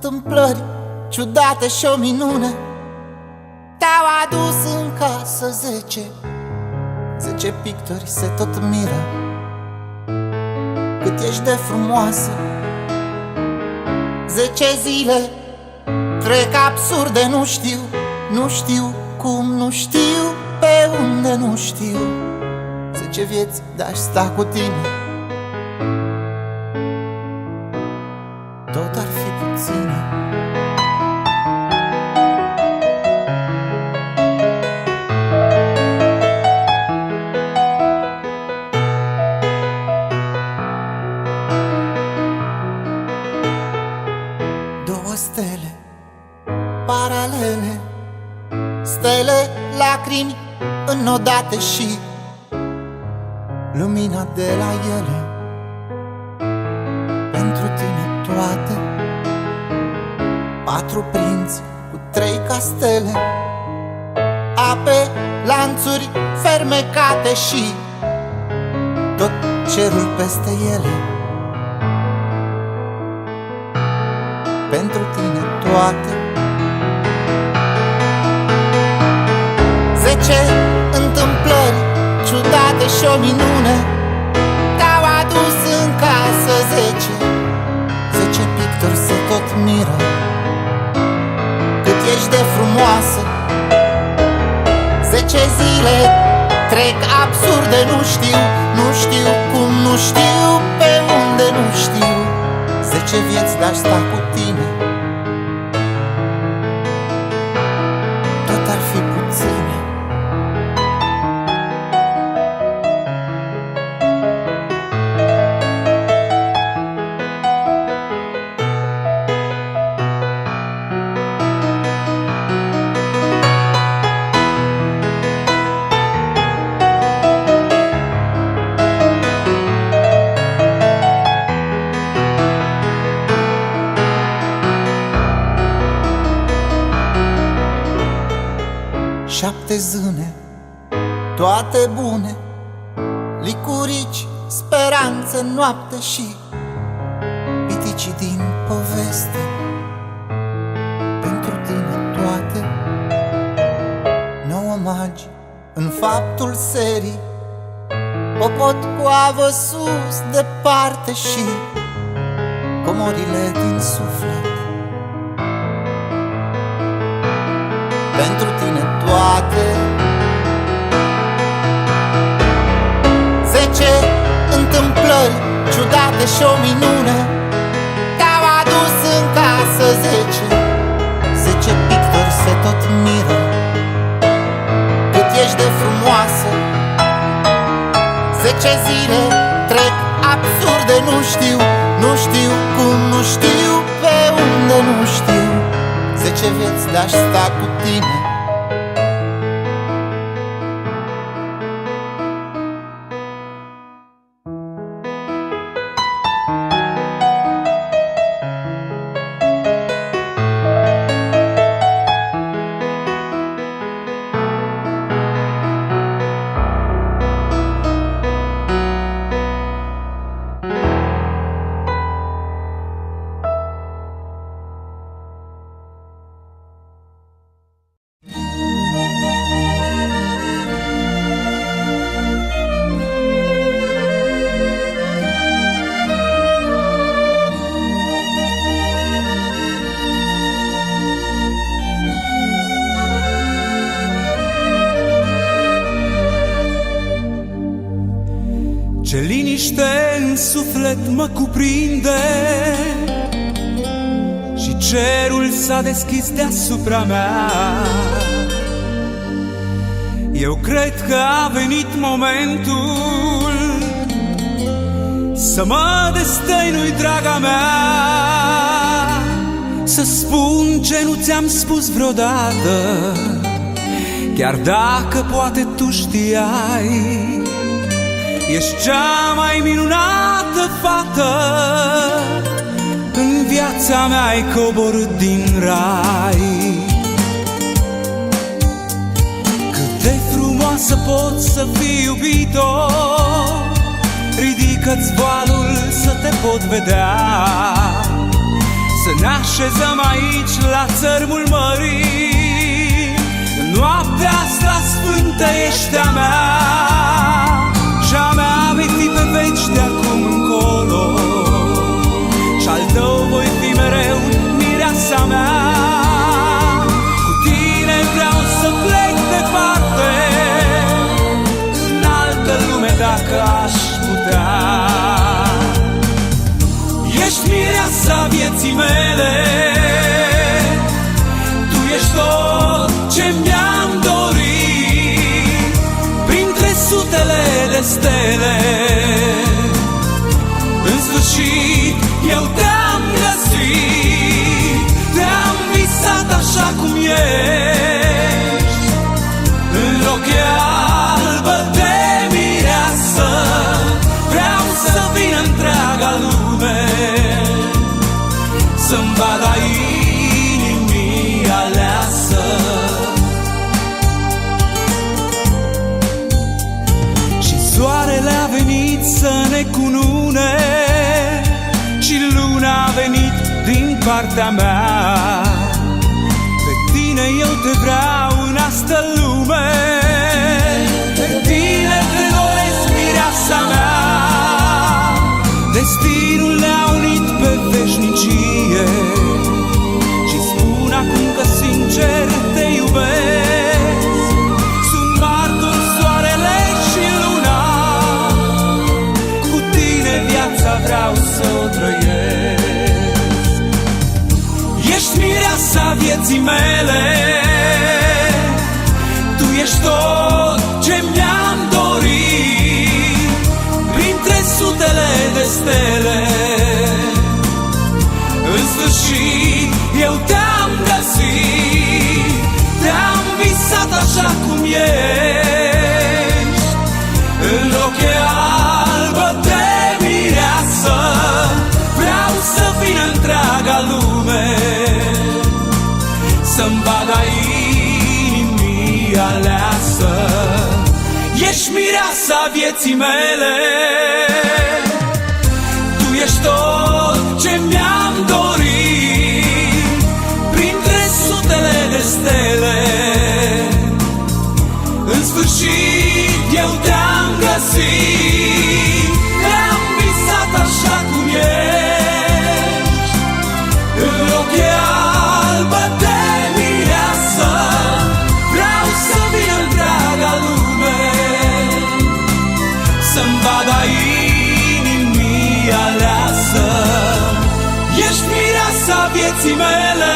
întâmplări ciudate și o minune. Te-au adus în casă 10 pictori se tot miră cât ești de frumoasă. 10 zile trec absurde, nu știu cum, nu știu pe unde, nu știu. 10 vieți de-aș sta cu tine, tot ar fi puține. Două stele paralele, stele lacrimi înodate și lumina de la ele. Pentru tine toate, 4 prinți cu 3 castele, ape, lanțuri fermecate și tot cerul peste ele. Pentru tine toate, 10 întâmplări ciudate și o minune. Te-au adus în casă 10 pictori se tot miră cât ești de frumoasă. 10 zile trec absurde, nu știu cum, nu știu pe unde, nu știu. 10 vieți de-aș sta cu tine, tot ar fi puține. Șapte zâne, toate bune, licurici, speranță, noapte și piticii din poveste. Pentru tine toate, 9 magi în faptul serii, popot cu avă sus departe și comorile din suflet. Pentru tine toate, 10 întâmplări ciudate și o minune. Te-au adus în casă 10 pictori se tot miră cât ești de frumoasă. 10 zile trec absurde, nu știu cum, nu știu pe unde, nu știu. 10 vieți de-aș sta cu tine, Ce liniște în suflet mă cuprinde și cerul s-a deschis deasupra mea. Eu cred că a venit momentul să mă destăinui, draga mea, să spun ce nu ți-am spus vreodată, chiar dacă poate tu știai. Ești cea mai minunată fată, în viața mea ai coborât din rai. Cât de frumoasă pot să fii, iubito, ridică-ți voalul să te pot vedea. să ne așezăm aici la țărmul mării. Noaptea asta sfântă ești a mea și-a mea vei fi pe veci de acum încolo, și-al tău voi fi mereu mireasa mea. Cu tine vreau să plec departe, în altă lume dacă aș putea. Ești mireasa vieții mele, tu ești tot ce mi-am dorit. Printre sutele de stele, în sfârșit eu te-am găsit. Te-am visat așa cum ești, în rochea albă de mireasă. Vreau să vină întreaga lume să-mi vadă inimii aleasă. Și soarele a venit să ne cunune, și luna a venit din partea mea. Pe tine eu te vreau în asta lume, pe tine te doresc, mireasa mea. Destinul ne-a unit pe veșnicie și spun acum că sincer te iubesc. Sunt martor soarele și luna, cu tine viața vreau să o trăiesc. Ești mireasa vieții mele, tu ești tot ce mi-am dorit. Printre sutele de stele, în sfârșit eu te-am găsit. Te-am visat așa cum ești, în rochea albă de mireasă. Vreau să vină întreaga lume să-mi vadă inimii aleasă. Ești mireasa vieții mele, tu ești tot ce mi-am dorit. Printre sutele de stele, în sfârșit eu te-am găsit. Te-am visat așa cum ești, în rochea albă de mireasă. Vreau să vin întreaga lume să-mi vadă inimii aleasă. Ești mireasa vieții mele.